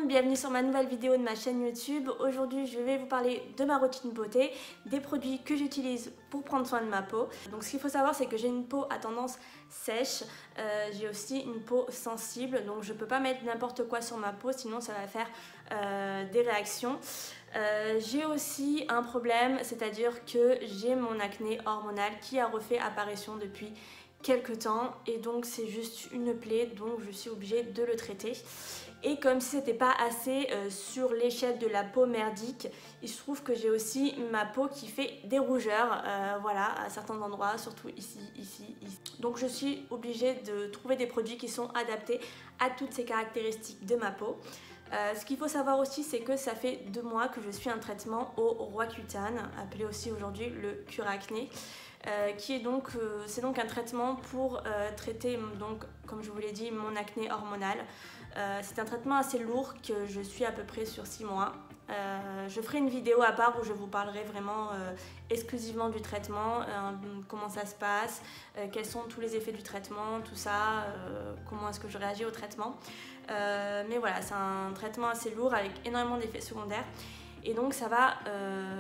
monde, bienvenue sur ma nouvelle vidéo de ma chaîne YouTube. Aujourd'hui je vais vous parler de ma routine beauté, des produits que j'utilise pour prendre soin de ma peau. Donc ce qu'il faut savoir c'est que j'ai une peau à tendance sèche, j'ai aussi une peau sensible, donc je peux pas mettre n'importe quoi sur ma peau sinon ça va faire des réactions. J'ai aussi un problème, c'est-à-dire que j'ai mon acné hormonal qui a refait apparition depuis quelques temps et donc c'est juste une plaie, donc je suis obligée de le traiter. Et comme si c'était pas assez sur l'échelle de la peau merdique, il se trouve que j'ai aussi ma peau qui fait des rougeurs, voilà, à certains endroits, surtout ici. Donc je suis obligée de trouver des produits qui sont adaptés à toutes ces caractéristiques de ma peau. Ce qu'il faut savoir aussi, c'est que ça fait 2 mois que je suis un traitement au Roaccutane, appelé aussi aujourd'hui le Curacné. Qui est donc, c'est donc un traitement pour traiter, donc, comme je vous l'ai dit, mon acné hormonal. C'est un traitement assez lourd que je suis à peu près sur 6 mois. Je ferai une vidéo à part où je vous parlerai vraiment exclusivement du traitement, comment ça se passe, quels sont tous les effets du traitement, tout ça, comment est-ce que je réagis au traitement. Mais voilà, c'est un traitement assez lourd avec énormément d'effets secondaires. Et donc ça va,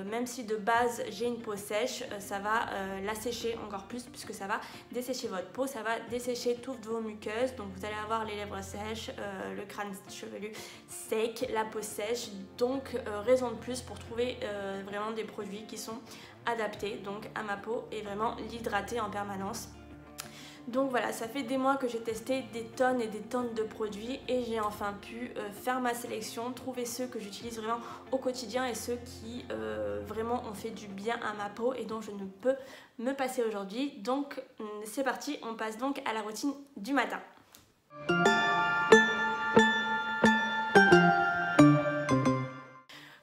même si de base j'ai une peau sèche, ça va l'assécher encore plus puisque ça va dessécher votre peau, ça va dessécher toutes vos muqueuses. Donc vous allez avoir les lèvres sèches, le crâne chevelu sec, la peau sèche. Donc raison de plus pour trouver vraiment des produits qui sont adaptés donc à ma peau et vraiment l'hydrater en permanence. Donc voilà, ça fait des mois que j'ai testé des tonnes et des tonnes de produits et j'ai enfin pu faire ma sélection, trouver ceux que j'utilise vraiment au quotidien et ceux qui vraiment ont fait du bien à ma peau et dont je ne peux me passer aujourd'hui. Donc c'est parti, on passe donc à la routine du matin.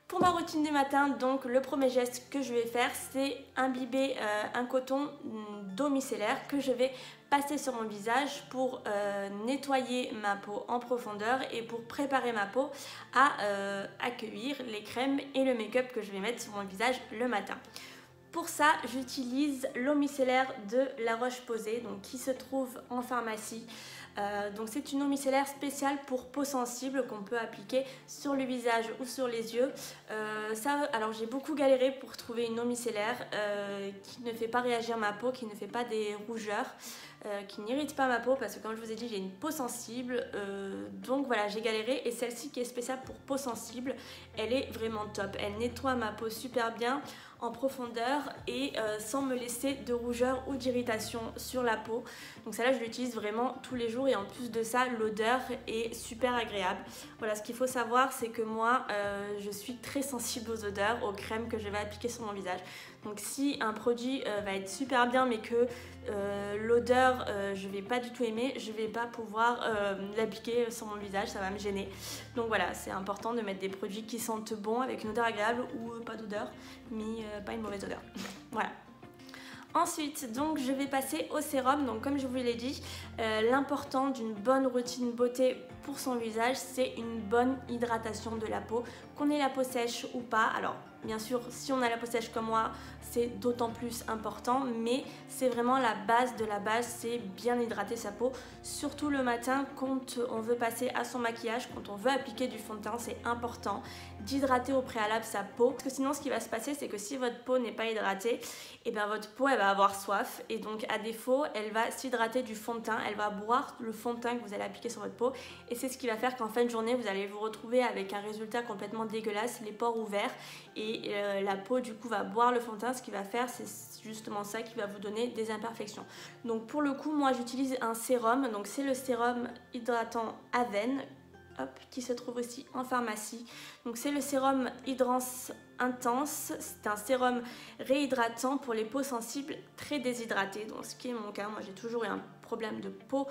Pour ma routine du matin, donc le premier geste que je vais faire, c'est imbiber un coton d'eau micellaire que je vais passer sur mon visage pour nettoyer ma peau en profondeur et pour préparer ma peau à accueillir les crèmes et le make-up que je vais mettre sur mon visage le matin. Pour ça, j'utilise l'eau micellaire de La Roche-Posay, donc qui se trouve en pharmacie. Donc c'est une eau micellaire spéciale pour peau sensible qu'on peut appliquer sur le visage ou sur les yeux. Alors j'ai beaucoup galéré pour trouver une eau micellaire qui ne fait pas réagir ma peau, qui ne fait pas des rougeurs, qui n'irrite pas ma peau parce que comme je vous ai dit j'ai une peau sensible. Donc voilà, j'ai galéré et celle-ci qui est spéciale pour peau sensible, elle est vraiment top. Elle nettoie ma peau super bien en profondeur et sans me laisser de rougeur ou d'irritation sur la peau. Donc celle-là je l'utilise vraiment tous les jours et en plus de ça l'odeur est super agréable. Voilà, ce qu'il faut savoir c'est que moi je suis très sensible aux odeurs, aux crèmes que je vais appliquer sur mon visage. Donc si un produit va être super bien mais que l'odeur je vais pas du tout aimer, je vais pas pouvoir l'appliquer sur mon visage, ça va me gêner. Donc voilà, c'est important de mettre des produits qui sentent bon avec une odeur agréable ou pas d'odeur mais pas une mauvaise odeur. Voilà. Ensuite, donc je vais passer au sérum. Donc comme je vous l'ai dit, l'important d'une bonne routine beauté pour son visage, c'est une bonne hydratation de la peau, qu'on ait la peau sèche ou pas. Alors bien sûr, si on a la peau sèche comme moi, c'est d'autant plus important, mais c'est vraiment la base de la base, c'est bien hydrater sa peau, surtout le matin quand on veut passer à son maquillage, quand on veut appliquer du fond de teint, c'est important d'hydrater au préalable sa peau, parce que sinon ce qui va se passer, c'est que si votre peau n'est pas hydratée, et bien votre peau elle va avoir soif et donc à défaut elle va s'hydrater du fond de teint, elle va boire le fond de teint que vous allez appliquer sur votre peau et c'est ce qui va faire qu'en fin de journée vous allez vous retrouver avec un résultat complètement dégueulasse, les pores ouverts et la peau du coup va boire le fond de teint. Ce qui va faire, c'est justement ça qui va vous donner des imperfections. Donc pour le coup moi j'utilise un sérum, donc c'est le sérum hydratant Aven, hop, qui se trouve aussi en pharmacie. Donc c'est le sérum Hydrance Intense, c'est un sérum réhydratant pour les peaux sensibles très déshydratées, donc ce qui est mon cas. Moi j'ai toujours eu un problème de peau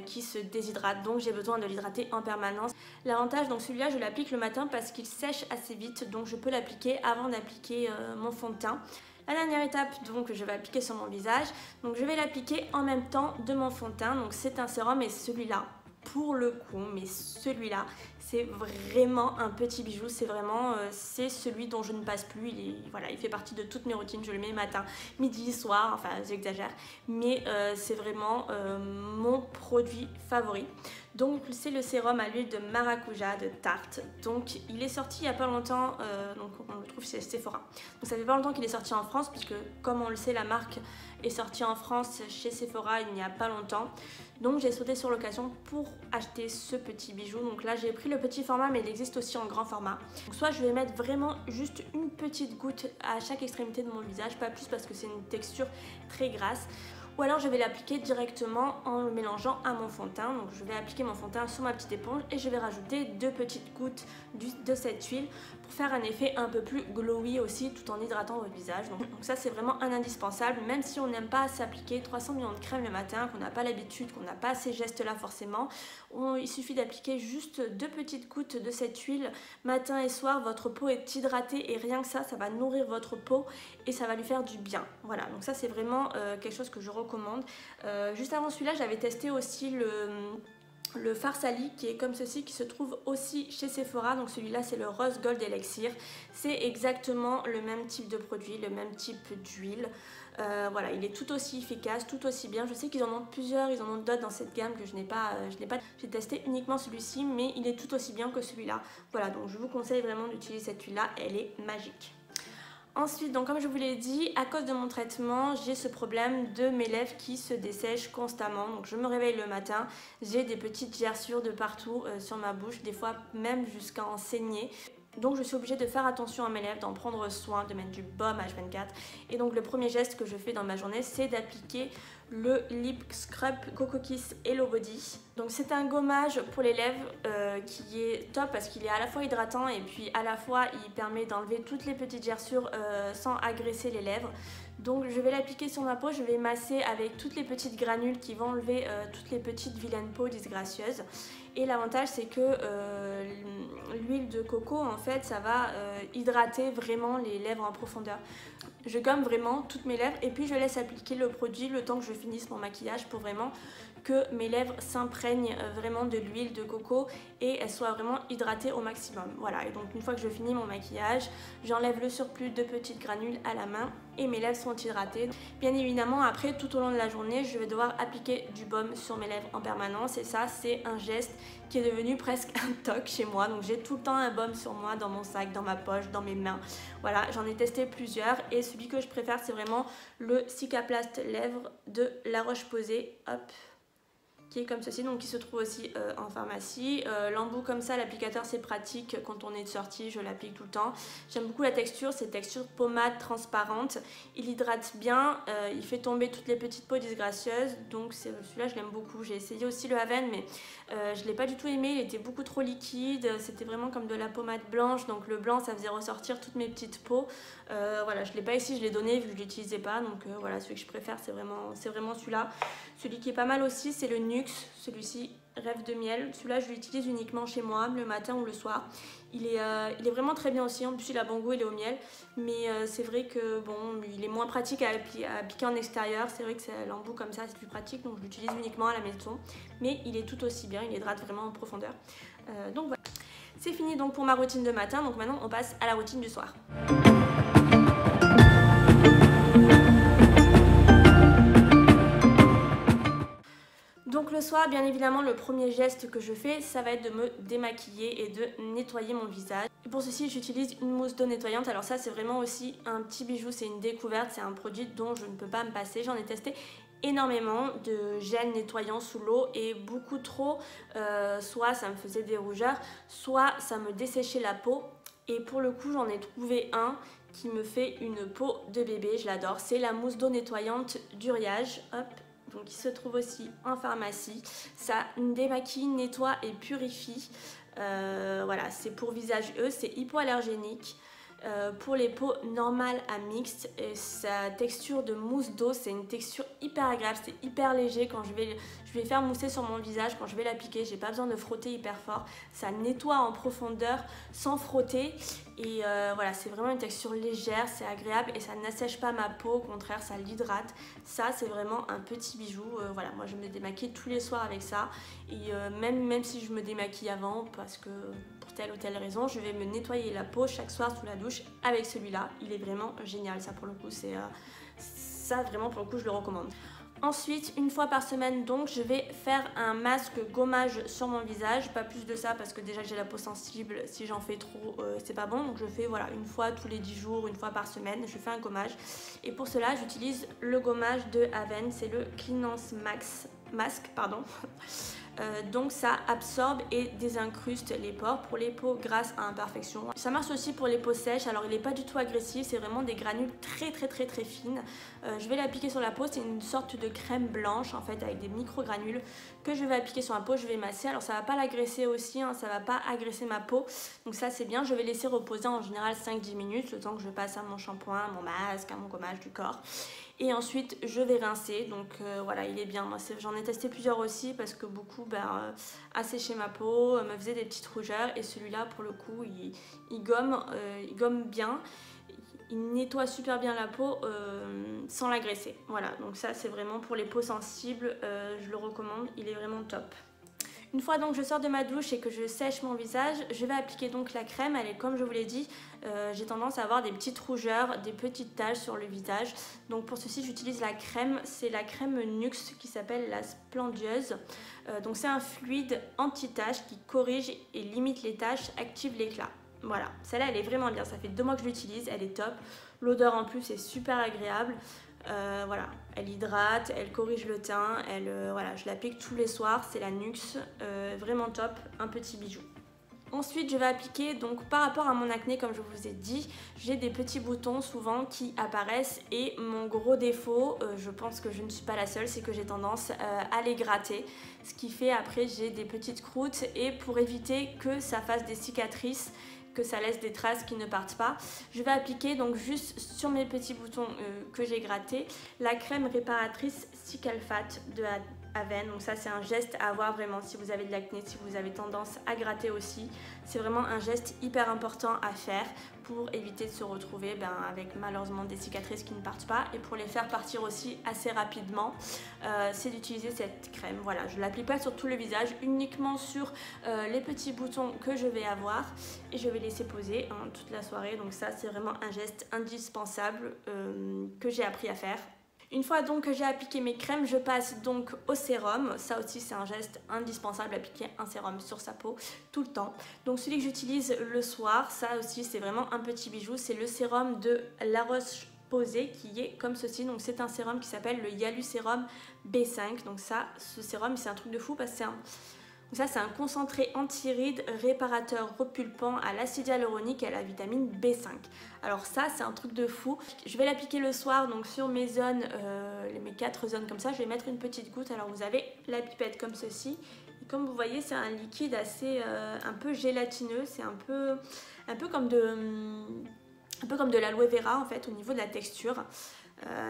qui se déshydrate, donc j'ai besoin de l'hydrater en permanence. L'avantage, donc celui-là je l'applique le matin parce qu'il sèche assez vite, donc je peux l'appliquer avant d'appliquer mon fond de teint. La dernière étape, donc je vais appliquer sur mon visage, donc je vais l'appliquer en même temps de mon fond de teint. Donc c'est un sérum et celui-là pour le coup, mais celui-là, c'est vraiment un petit bijou. C'est vraiment, c'est celui dont je ne passe plus. Voilà, il fait partie de toutes mes routines. Je le mets matin, midi, soir, enfin j'exagère. Mais c'est vraiment mon produit favori. Donc c'est le sérum à l'huile de maracuja de Tarte. Donc il est sorti il n'y a pas longtemps, donc on le trouve chez Sephora. Donc ça fait pas longtemps qu'il est sorti en France, puisque comme on le sait, la marque est sortie en France chez Sephora il n'y a pas longtemps. Donc j'ai sauté sur l'occasion pour acheter ce petit bijou. Donc là j'ai pris le petit format, mais il existe aussi en grand format. Donc soit je vais mettre vraiment juste une petite goutte à chaque extrémité de mon visage, pas plus parce que c'est une texture très grasse. Ou alors je vais l'appliquer directement en le mélangeant à mon fond de teint. Donc je vais appliquer mon fond de teint sur ma petite éponge et je vais rajouter 2 petites gouttes de cette huile pour faire un effet un peu plus glowy aussi, tout en hydratant votre visage. Donc ça c'est vraiment un indispensable, même si on n'aime pas s'appliquer 300 millions de crème le matin, qu'on n'a pas l'habitude, qu'on n'a pas ces gestes là forcément. Il suffit d'appliquer juste 2 petites gouttes de cette huile matin et soir. Votre peau est hydratée et rien que ça va nourrir votre peau et ça va lui faire du bien. Voilà, donc ça c'est vraiment quelque chose que je recommande. Juste avant celui-là, j'avais testé aussi le Farsali qui est comme ceci, qui se trouve aussi chez Sephora. Donc celui-là c'est le Rose Gold Elixir. C'est exactement le même type de produit, le même type d'huile. Voilà, il est tout aussi efficace, tout aussi bien. Je sais qu'ils en ont plusieurs, ils en ont d'autres dans cette gamme que je n'ai pas. J'ai testé uniquement celui-ci, mais il est tout aussi bien que celui-là. Voilà, donc je vous conseille vraiment d'utiliser cette huile-là, elle est magique. Ensuite, donc comme je vous l'ai dit, à cause de mon traitement, j'ai ce problème de mes lèvres qui se dessèchent constamment. Donc je me réveille le matin, j'ai des petites gerçures de partout sur ma bouche, des fois même jusqu'à en saigner. Donc je suis obligée de faire attention à mes lèvres, d'en prendre soin, de mettre du baume H24. Et donc le premier geste que je fais dans ma journée, c'est d'appliquer le Lip Scrub Coco Kiss Hello Body. Donc c'est un gommage pour les lèvres qui est top parce qu'il est à la fois hydratant et puis à la fois il permet d'enlever toutes les petites gerçures sans agresser les lèvres. Donc je vais l'appliquer sur ma peau, je vais masser avec toutes les petites granules qui vont enlever toutes les petites vilaines peaux disgracieuses. Et l'avantage c'est que l'huile de coco en fait ça va hydrater vraiment les lèvres en profondeur. Je gomme vraiment toutes mes lèvres et puis je laisse appliquer le produit le temps que je finisse mon maquillage pour vraiment que mes lèvres s'imprègnent vraiment de l'huile de coco et elles soient vraiment hydratées au maximum. Voilà, et donc une fois que je finis mon maquillage, j'enlève le surplus de petites granules à la main et mes lèvres sont hydratées. Bien évidemment, après, tout au long de la journée, je vais devoir appliquer du baume sur mes lèvres en permanence et ça, c'est un geste qui est devenu presque un toc chez moi. Donc j'ai tout le temps un baume sur moi, dans mon sac, dans ma poche, dans mes mains. Voilà, j'en ai testé plusieurs et celui que je préfère, c'est vraiment le Cicaplast Lèvres de La Roche-Posay. Hop, qui est comme ceci, donc qui se trouve aussi en pharmacie. L'embout comme ça, l'applicateur c'est pratique quand on est de sortie, je l'applique tout le temps. J'aime beaucoup la texture, c'est texture pommade transparente. Il hydrate bien, il fait tomber toutes les petites peaux disgracieuses, donc celui-là je l'aime beaucoup. J'ai essayé aussi le Haven, mais je ne l'ai pas du tout aimé, il était beaucoup trop liquide, c'était vraiment comme de la pommade blanche, donc le blanc ça faisait ressortir toutes mes petites peaux. Voilà, je ne l'ai pas ici, je l'ai donné vu que je ne l'utilisais pas, donc voilà, celui que je préfère c'est vraiment celui-là. Celui qui est pas mal aussi c'est le Nuxe, celui-ci Rêve de miel. Celui-là je l'utilise uniquement chez moi, le matin ou le soir. Il est vraiment très bien aussi, en plus il a bon goût, il est au miel. Mais c'est vrai que bon, il est moins pratique à appliquer en extérieur. C'est vrai que l'embout comme ça c'est plus pratique, donc je l'utilise uniquement à la maison. Mais il est tout aussi bien, il hydrate vraiment en profondeur. Donc voilà. C'est fini donc pour ma routine de matin, donc maintenant on passe à la routine du soir. Donc le soir, bien évidemment, le premier geste que je fais, ça va être de me démaquiller et de nettoyer mon visage. Et pour ceci, j'utilise une mousse d'eau nettoyante. Alors ça, c'est vraiment aussi un petit bijou, c'est une découverte, c'est un produit dont je ne peux pas me passer. J'en ai testé énormément de gel nettoyant sous l'eau et beaucoup trop, soit ça me faisait des rougeurs, soit ça me desséchait la peau. Et pour le coup, j'en ai trouvé un qui me fait une peau de bébé, je l'adore. C'est la mousse d'eau nettoyante d'Uriage. Hop. Donc il se trouve aussi en pharmacie. Ça démaquille, nettoie et purifie. Voilà, c'est pour visage c'est hypoallergénique. pour les peaux normales à mixtes. Et sa texture de mousse d'eau, c'est une texture hyper agréable, c'est hyper léger. Quand je vais faire mousser sur mon visage, quand je vais l'appliquer, j'ai pas besoin de frotter hyper fort. Ça nettoie en profondeur sans frotter. Et voilà, c'est vraiment une texture légère, c'est agréable et ça n'assèche pas ma peau, au contraire ça l'hydrate. Ça c'est vraiment un petit bijou. Voilà, moi je me démaquille tous les soirs avec ça. Et même si je me démaquille avant, parce que pour telle ou telle raison, je vais me nettoyer la peau chaque soir sous la douche avec celui-là. Il est vraiment génial, ça pour le coup, ça vraiment pour le coup je le recommande. Ensuite, une fois par semaine, donc, je vais faire un masque gommage sur mon visage. Pas plus de ça parce que déjà j'ai la peau sensible. Si j'en fais trop, c'est pas bon. Donc je fais voilà, une fois tous les 10 jours, une fois par semaine, je fais un gommage. Et pour cela, j'utilise le gommage de Avène. C'est le Cleanance Mask, pardon. Donc ça absorbe et désincruste les pores pour les peaux grasses à imperfection. Ça marche aussi pour les peaux sèches, alors il n'est pas du tout agressif, c'est vraiment des granules très fines. Je vais l'appliquer sur la peau, c'est une sorte de crème blanche en fait avec des micro-granules que je vais appliquer sur la peau, je vais masser. Alors ça va pas l'agresser aussi, hein, ça va pas agresser ma peau, donc ça c'est bien. Je vais laisser reposer en général 5-10 minutes, le temps que je passe à mon shampoing, mon masque, à mon gommage du corps. Et ensuite je vais rincer, donc voilà, il est bien. Moi j'en ai testé plusieurs aussi parce que beaucoup asséchaient ma peau, me faisaient des petites rougeurs, et celui-là pour le coup il gomme bien, il nettoie super bien la peau sans l'agresser. Voilà, donc ça c'est vraiment pour les peaux sensibles, je le recommande, il est vraiment top. Une fois donc je sors de ma douche et que je sèche mon visage, je vais appliquer donc la crème. Elle est, comme je vous l'ai dit, j'ai tendance à avoir des petites rougeurs, des petites taches sur le visage. Donc pour ceci j'utilise la crème, c'est la crème Nuxe qui s'appelle la Splendieuse. Donc c'est un fluide anti-taches qui corrige et limite les taches, active l'éclat. Voilà, celle-là elle est vraiment bien, ça fait 2 mois que je l'utilise, elle est top. L'odeur en plus est super agréable. Voilà, elle hydrate, elle corrige le teint, voilà, je l'applique tous les soirs, c'est la Nuxe, vraiment top, un petit bijou. Ensuite, je vais appliquer, donc par rapport à mon acné, comme je vous ai dit, j'ai des petits boutons souvent qui apparaissent, et mon gros défaut, je pense que je ne suis pas la seule, c'est que j'ai tendance à les gratter, ce qui fait après j'ai des petites croûtes, et pour éviter que ça fasse des cicatrices, que ça laisse des traces qui ne partent pas, je vais appliquer donc juste sur mes petits boutons que j'ai grattés la crème réparatrice Cicalfate de Avène. Donc ça c'est un geste à avoir vraiment si vous avez de l'acné, si vous avez tendance à gratter aussi. C'est vraiment un geste hyper important à faire pour éviter de se retrouver avec malheureusement des cicatrices qui ne partent pas, et pour les faire partir aussi assez rapidement, c'est d'utiliser cette crème. Voilà, je ne l'applique pas sur tout le visage, uniquement sur les petits boutons que je vais avoir, et je vais laisser poser toute la soirée. Donc ça c'est vraiment un geste indispensable que j'ai appris à faire. Une fois donc que j'ai appliqué mes crèmes, je passe donc au sérum. Ça aussi c'est un geste indispensable, appliquer un sérum sur sa peau tout le temps. Donc celui que j'utilise le soir, ça aussi c'est vraiment un petit bijou, c'est le sérum de La Roche-Posay qui est comme ceci. Donc c'est un sérum qui s'appelle le Yalu-Sérum B5. Donc ça, ce sérum c'est un truc de fou parce que c'est un concentré anti-rides réparateur repulpant à l'acide hyaluronique et à la vitamine B5. Alors ça c'est un truc de fou. Je vais l'appliquer le soir donc sur mes zones, mes 4 zones comme ça. Je vais mettre une petite goutte. Alors vous avez la pipette comme ceci. Et comme vous voyez c'est un liquide assez un peu gélatineux. C'est un peu comme de l'aloe vera en fait au niveau de la texture.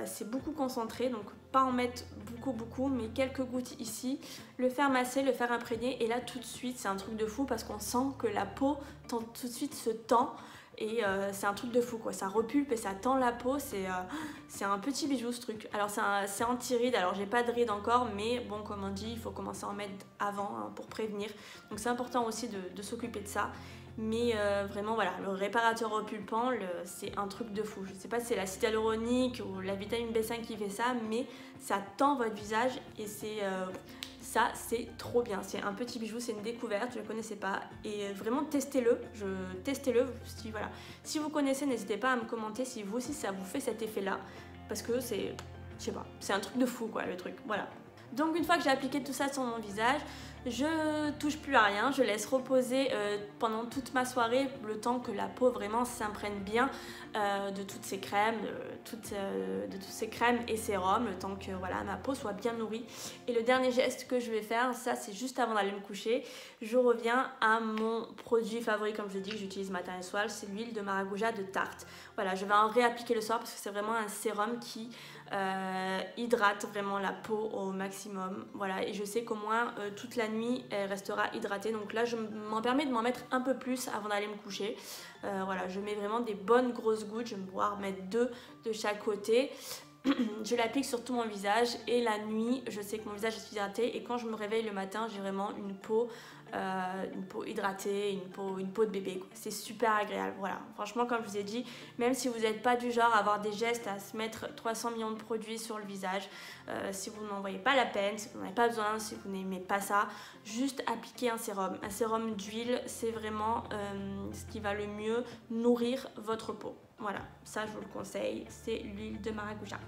C'est beaucoup concentré, donc pas en mettre beaucoup, mais quelques gouttes ici, le faire masser, le faire imprégner, et là tout de suite c'est un truc de fou parce qu'on sent que la peau tout de suite se tend, et c'est un truc de fou quoi, ça repulpe et ça tend la peau, c'est un petit bijou ce truc. Alors c'est anti-rides, alors j'ai pas de rides encore, mais bon comme on dit il faut commencer à en mettre avant pour prévenir, donc c'est important aussi de s'occuper de ça. Mais vraiment voilà, le réparateur repulpant, c'est un truc de fou. Je ne sais pas si c'est l'acide hyaluronique ou la vitamine B5 qui fait ça, mais ça tend votre visage et ça c'est trop bien. C'est un petit bijou, c'est une découverte, je ne le connaissais pas. Et vraiment testez-le, voilà. Si vous connaissez, n'hésitez pas à me commenter si vous aussi ça vous fait cet effet là. Parce que c'est, je sais pas, c'est un truc de fou quoi le truc, voilà. Donc une fois que j'ai appliqué tout ça sur mon visage, je touche plus à rien, je laisse reposer pendant toute ma soirée le temps que la peau vraiment s'imprègne bien de toutes ces crèmes, de tous ces crèmes et sérums, le temps que voilà, ma peau soit bien nourrie. Et le dernier geste que je vais faire, ça c'est juste avant d'aller me coucher, je reviens à mon produit favori, comme je dis, que j'utilise matin et soir, c'est l'huile de maracuja de Tarte. Voilà, je vais en réappliquer le soir parce que c'est vraiment un sérum qui hydrate vraiment la peau au maximum. Voilà, et je sais qu'au moins toute la nuit elle restera hydratée, donc là je m'en permets de m'en mettre un peu plus avant d'aller me coucher. Voilà, je mets vraiment des bonnes grosses gouttes, je vais pouvoir mettre 2 de chaque côté. Je l'applique sur tout mon visage et la nuit je sais que mon visage est hydraté, et quand je me réveille le matin j'ai vraiment une peau hydratée, une peau de bébé. C'est super agréable. Voilà, franchement, comme je vous ai dit, même si vous n'êtes pas du genre à avoir des gestes à se mettre 300 millions de produits sur le visage, si vous n'en voyez pas la peine, si vous n'en avez pas besoin, si vous n'aimez pas ça, juste appliquer un sérum d'huile, c'est vraiment ce qui va le mieux nourrir votre peau. Voilà, ça je vous le conseille, c'est l'huile de maracuja.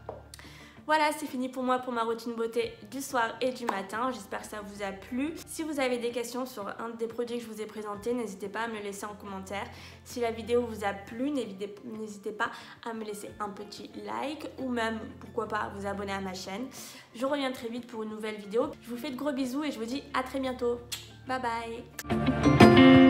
Voilà, c'est fini pour moi pour ma routine beauté du soir et du matin. J'espère que ça vous a plu. Si vous avez des questions sur un des produits que je vous ai présentés, n'hésitez pas à me le laisser en commentaire. Si la vidéo vous a plu, n'hésitez pas à me laisser un petit like ou même, pourquoi pas, vous abonner à ma chaîne. Je reviens très vite pour une nouvelle vidéo. Je vous fais de gros bisous et je vous dis à très bientôt. Bye bye.